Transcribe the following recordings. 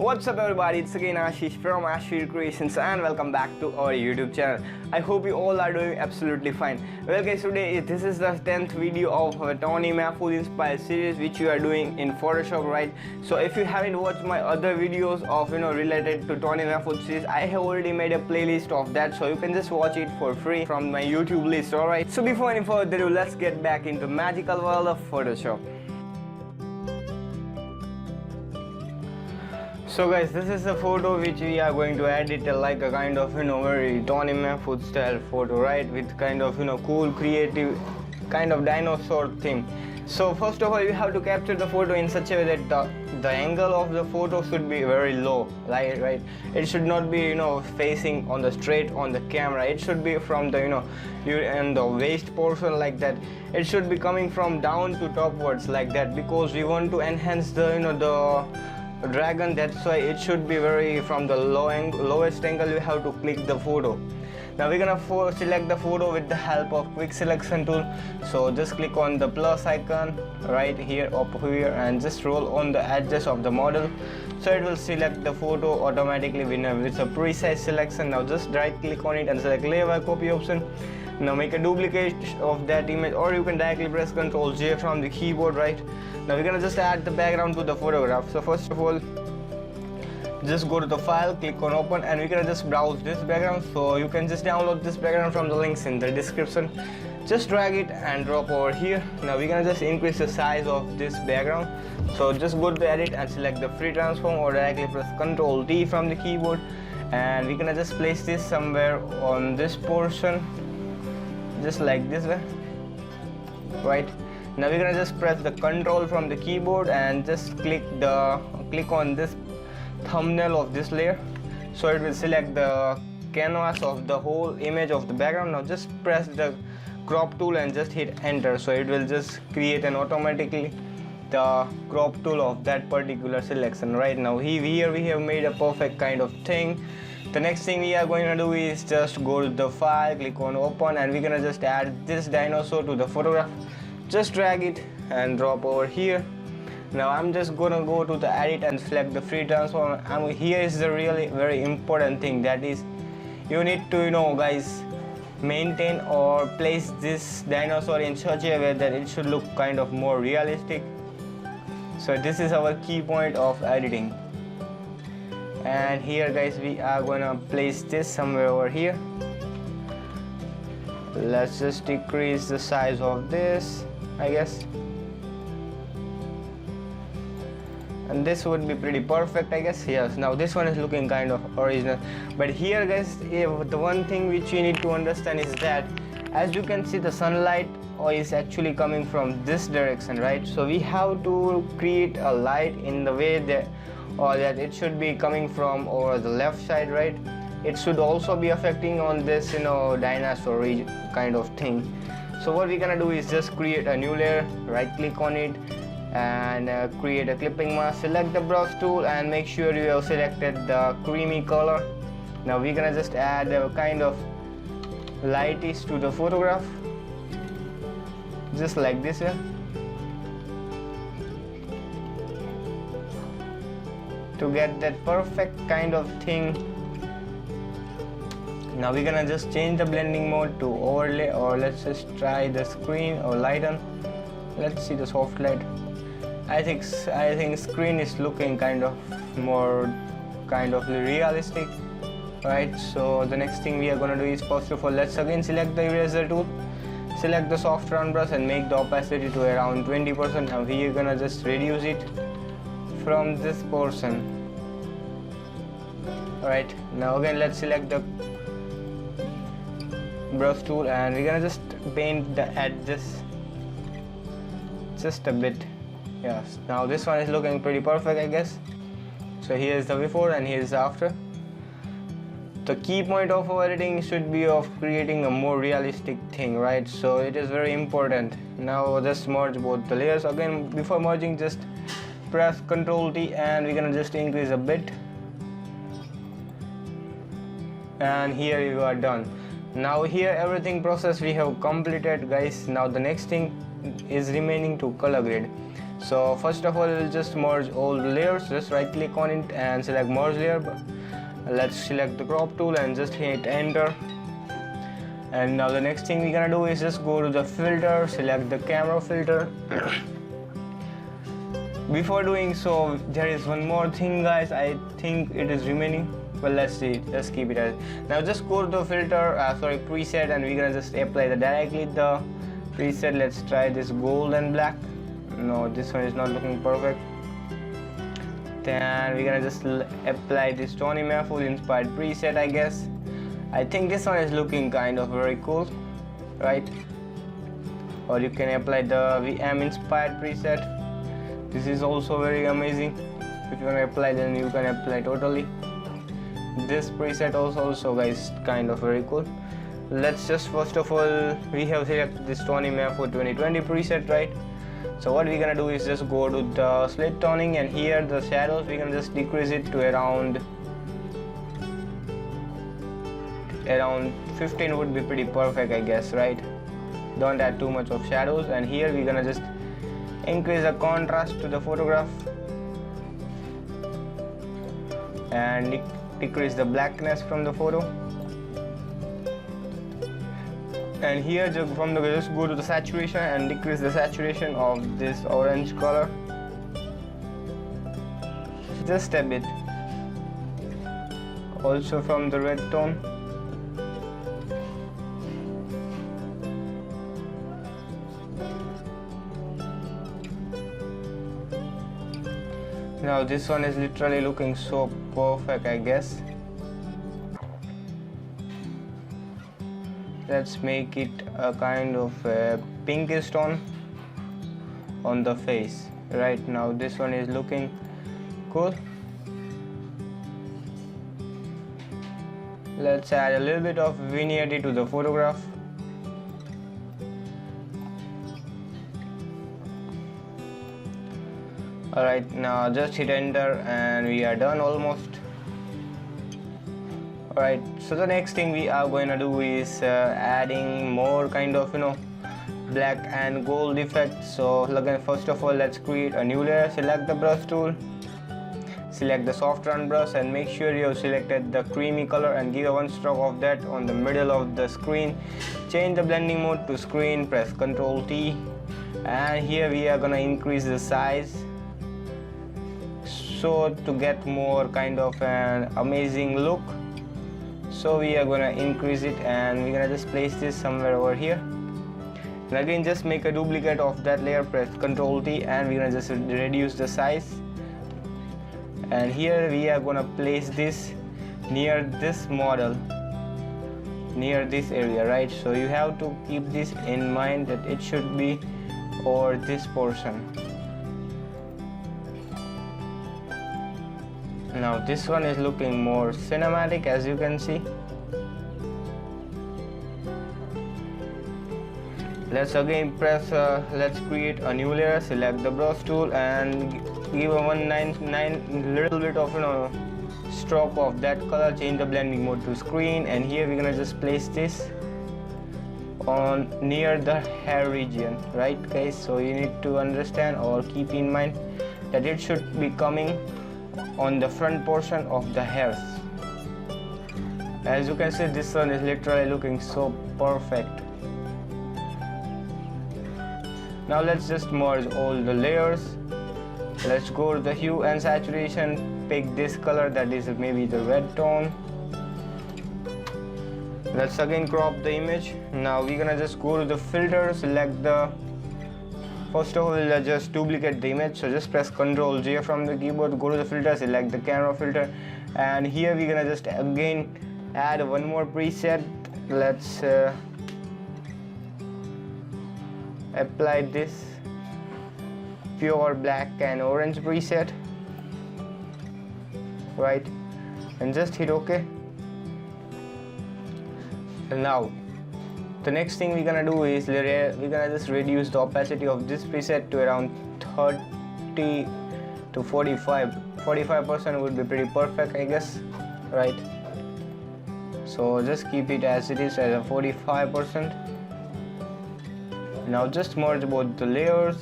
What's up everybody, it's again Ashish from ashvircreations and welcome back to our YouTube channel. I hope you all are doing absolutely fine. Well guys, today this is the 10th video of a Toni Mahfud inspired series which you are doing in Photoshop, right? So if you haven't watched my other videos of related to Toni Mahfud series, I have already made a playlist of that, so you can just watch it for free from my YouTube list. Alright, so before any further ado, let's get back into the magical world of Photoshop. So guys, this is the photo which we are going to edit like a kind of very Toni Mahfud style photo, right, with kind of cool creative kind of dinosaur theme. So first of all, you have to capture the photo in such a way that the angle of the photo should be very low, right? It should not be facing on the straight on the camera. It should be from the and the waist portion like that. It should be coming from down to topwards like that, because we want to enhance the the dragon. That's why it should be very from the lowest angle. You have to click the photo. Now we're gonna select the photo with the help of quick selection tool. So just click on the plus icon right here up here and just roll on the edges of the model, so it will select the photo automatically with a precise selection. Now just right click on it and select layer by copy option. Now make a duplicate of that image, or you can directly press Ctrl J from the keyboard, right? Now we're gonna just add the background to the photograph. So first of all, just go to the file, click on open, and we're gonna just browse this background. So you can just download this background from the links in the description. Just drag it and drop over here. Now we're gonna just increase the size of this background. So just go to the edit and select the free transform, or directly press Ctrl T from the keyboard, and we're gonna just place this somewhere on this portion, just like this way, right? Now we're gonna just press the Control from the keyboard and just click on this thumbnail of this layer, so it will select the canvas of the whole image of the background. Now just press the crop tool and just hit enter, so it will just create an automatically the crop tool of that particular selection. Right now here we have made a perfect kind of thing. The next thing we are going to do is just go to the file, click on open, and we're gonna just add this dinosaur to the photograph. Just drag it and drop over here. Now I'm just gonna go to the edit and select the free transform. And here is the really very important thing, that is you need to guys, maintain or place this dinosaur in such a way that it should look kind of more realistic. So this is our key point of editing. And here guys, we are gonna place this somewhere over here. Let's just decrease the size of this, I guess, and this would be pretty perfect, I guess. Yes, now this one is looking kind of original. But here guys, the one thing which you need to understand is that, as you can see, the sunlight is actually coming from this direction, right? So we have to create a light in the way that it should be coming from over the left side, right? It should also be affecting on this dinosaur kind of thing. So what we're gonna do is just create a new layer, right click on it and create a clipping mask. Select the brush tool and make sure you have selected the creamy color. Now we're gonna just add a kind of lightish to the photograph, just like this way, to get that perfect kind of thing. Now we're gonna just change the blending mode to overlay, or let's just try the screen or lighten. Let's see the soft light. I think screen is looking kind of more realistic, right? So the next thing we are gonna do is, first of all, let's again select the eraser tool, select the soft round brush and make the opacity to around 20%. Now we are gonna just reduce it from this portion. Alright, now again let's select the brush tool and we're gonna just paint the edges just a bit. Yes, now this one is looking pretty perfect, I guess. So here's the before and here's the after. The key point of our editing should be of creating a more realistic thing, right? So it is very important. Now just merge both the layers. Again, before merging, just press Ctrl T and we're gonna just increase a bit, and here you are done. Now here everything process we have completed, guys. Now the next thing is remaining to color grade. So first of all, we'll just merge all the layers. Just right click on it and select merge layer. Let's select the crop tool and just hit enter. And now the next thing we're gonna do is just go to the filter, select the camera filter. Before doing so, there is one more thing, guys. I think it is remaining. Well, let's see. Just keep it as. Now just go to the filter, preset, and we're gonna just apply directly the preset. Let's try this gold and black. No, this one is not looking perfect. Then we're gonna just apply this Toni Mahfud inspired preset, I guess. I think this one is looking kind of very cool, right? Or you can apply the VM inspired preset. This is also very amazing. If you want to apply, then you can apply totally. This preset also guys, kind of very cool. Let's just first of all, we have selected this Toni Mahfud 2020 preset, right? So what we're gonna do is just go to the slit toning, and here the shadows we're gonna just decrease it to around 15 would be pretty perfect, I guess, right? Don't add too much of shadows. And here we're gonna just increase the contrast to the photograph and decrease the blackness from the photo. And here just go to the saturation and decrease the saturation of this orange color just a bit. Also from the red tone. Now this one is literally looking so perfect, I guess. Let's make it a kind of a pinkish tone on the face. Right now this one is looking cool. Let's add a little bit of vignette to the photograph. Alright, now just hit enter and we are done almost. Alright, so the next thing we are going to do is adding more kind of black and gold effects. So again, first of all, let's create a new layer. Select the brush tool, select the soft run brush, and make sure you have selected the creamy color and give a one stroke of that on the middle of the screen. Change the blending mode to screen, press Ctrl T, and here we are gonna increase the size so to get more kind of an amazing look. So we are gonna increase it and we're gonna just place this somewhere over here. And again, just make a duplicate of that layer, press Ctrl T, and we're gonna just reduce the size. And here we are gonna place this near this model, near this area, right? So you have to keep this in mind that it should be over this portion. Now this one is looking more cinematic, as you can see. Let's again press let's create a new layer, select the brush tool and give a 199 little bit of stroke of that color. Change the blending mode to screen, and here we're gonna just place this on near the hair region, right guys? So you need to understand or keep in mind that it should be coming on the front portion of the hairs. As you can see, this one is literally looking so perfect. Now let's just merge all the layers. Let's go to the hue and saturation, pick this color, that is maybe the red tone. Let's again crop the image. Now we're gonna just go to the filter, select the, first of all, let's just duplicate the image. So just press Ctrl J from the keyboard, go to the filter, select the camera filter, and here we're gonna just again add one more preset. Let's apply this pure black and orange preset, right? And just hit OK. And now the next thing we're gonna do is we're gonna just reduce the opacity of this preset to around 30 to 45% would be pretty perfect, I guess, right? So just keep it as it is, as a 45%. Now just merge both the layers.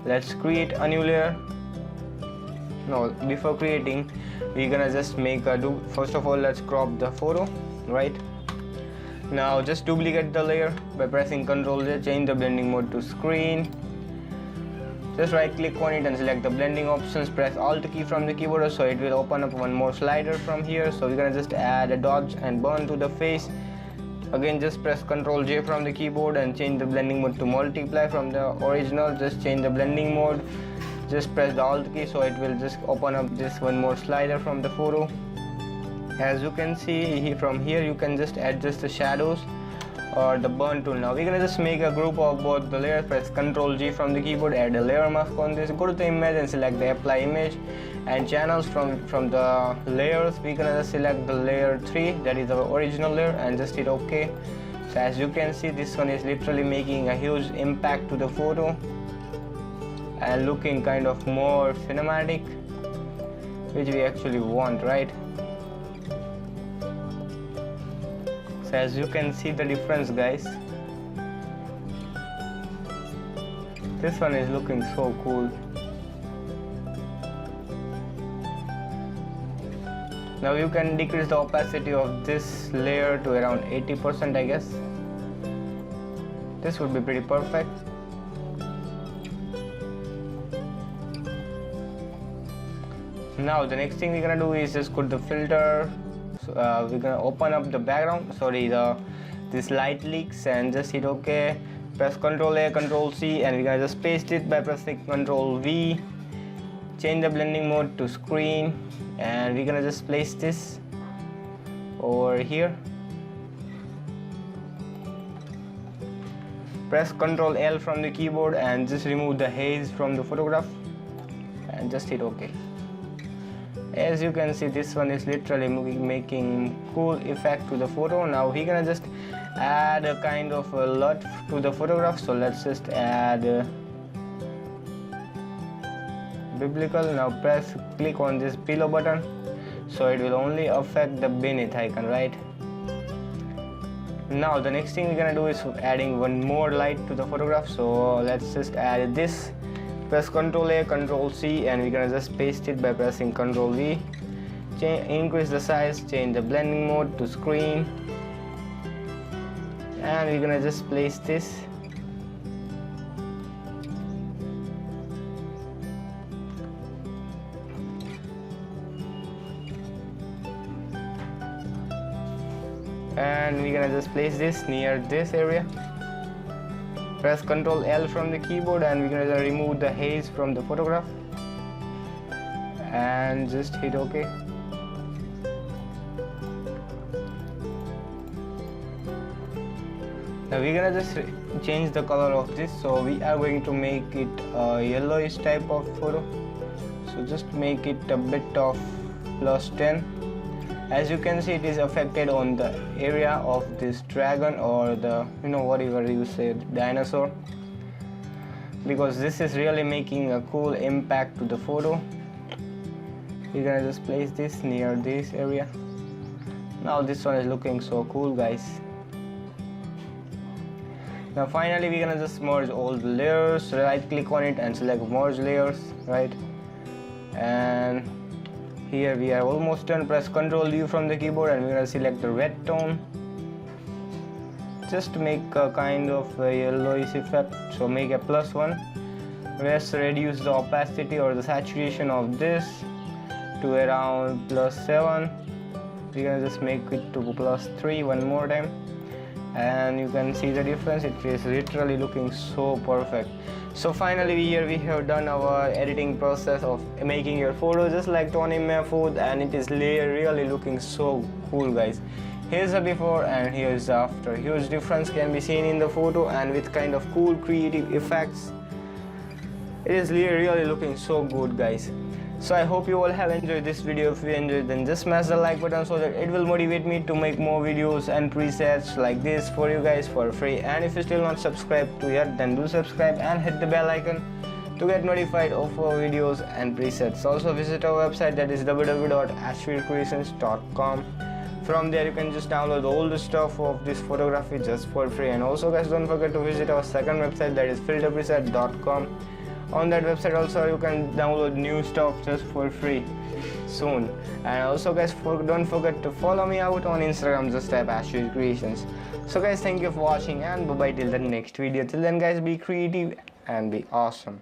let's create a new layer. No, before creating, we're gonna just make a do. First of all, let's crop the photo, right? Now just duplicate the layer by pressing Ctrl J, change the blending mode to screen. Just right click on it and select the blending options, press Alt key from the keyboard so it will open up one more slider from here. So we're gonna just add a dodge and burn to the face. Again, just press Ctrl J from the keyboard and change the blending mode to multiply from the original. Just change the blending mode, just press the Alt key so it will just open up this one more slider from the photo. As you can see from here, you can just adjust the shadows or the burn tool. Now we're gonna just make a group of both the layers. Press Ctrl G from the keyboard, add a layer mask on this, go to the image and select the apply image and channels. From the layers, we're gonna just select the layer 3, that is our original layer, and just hit OK. So as you can see, this one is literally making a huge impact to the photo and looking kind of more cinematic, which we actually want, right? So as you can see the difference, guys, this one is looking so cool. Now you can decrease the opacity of this layer to around 80%, I guess. This would be pretty perfect. Now the next thing we're gonna do is just go to the filter. So, we're gonna open up the background, this light leaks, and just hit OK. Press Ctrl A, Ctrl C, and we're gonna just paste it by pressing Ctrl V. Change the blending mode to screen, and we're gonna just place this over here. Press Ctrl L from the keyboard and just remove the haze from the photograph, and just hit OK. As you can see, this one is literally making cool effect to the photo. Now we're gonna just add a kind of a LUT to the photograph. So let's just add biblical. Now click on this below button so it will only affect the beneath icon, right? Now the next thing we're gonna do is adding one more light to the photograph. So let's just add this. Press Ctrl A, Ctrl C, and we're gonna just paste it by pressing Ctrl V. Increase the size, change the blending mode to screen, and we're gonna just place this. And we're gonna just place this near this area. Press Ctrl L from the keyboard and we're gonna remove the haze from the photograph and just hit OK. Now we're gonna just change the color of this, so we are going to make it a yellowish type of photo. So just make it a bit of +10. As you can see, it is affected on the area of this dragon, or the, whatever you say, dinosaur, because this is really making a cool impact to the photo. We're gonna just place this near this area. Now this one is looking so cool, guys. Now finally we're gonna just merge all the layers. Right click on it and select merge layers, right? And here we are almost done. Press Ctrl U from the keyboard and we're gonna select the red tone, just to make a kind of a yellowish effect. So make a +1. Let's reduce the opacity or the saturation of this to around +7. We're gonna just make it to +3 one more time, and you can see the difference. It is literally looking so perfect. So finally here we have done our editing process of making your photo just like Toni Mahfud, and it is really looking so cool, guys. Here's the before and here's the after. Huge difference can be seen in the photo, and with kind of cool creative effects. It is really looking so good, guys. So I hope you all have enjoyed this video. If you enjoyed, then just smash the like button so that it will motivate me to make more videos and presets like this for you guys for free. And if you still not subscribed to yet, then do subscribe and hit the bell icon to get notified of our videos and presets. Also visit our website, that is www.ashvircreations.com. From there you can just download all the stuff of this photography just for free. And also guys, don't forget to visit our second website, that is filterpreset.com. On that website also you can download new stuff just for free soon. And also guys, don't forget to follow me out on Instagram, just type ashvircreations. So guys, thank you for watching, and bye bye till the next video. Till then guys, be creative and be awesome.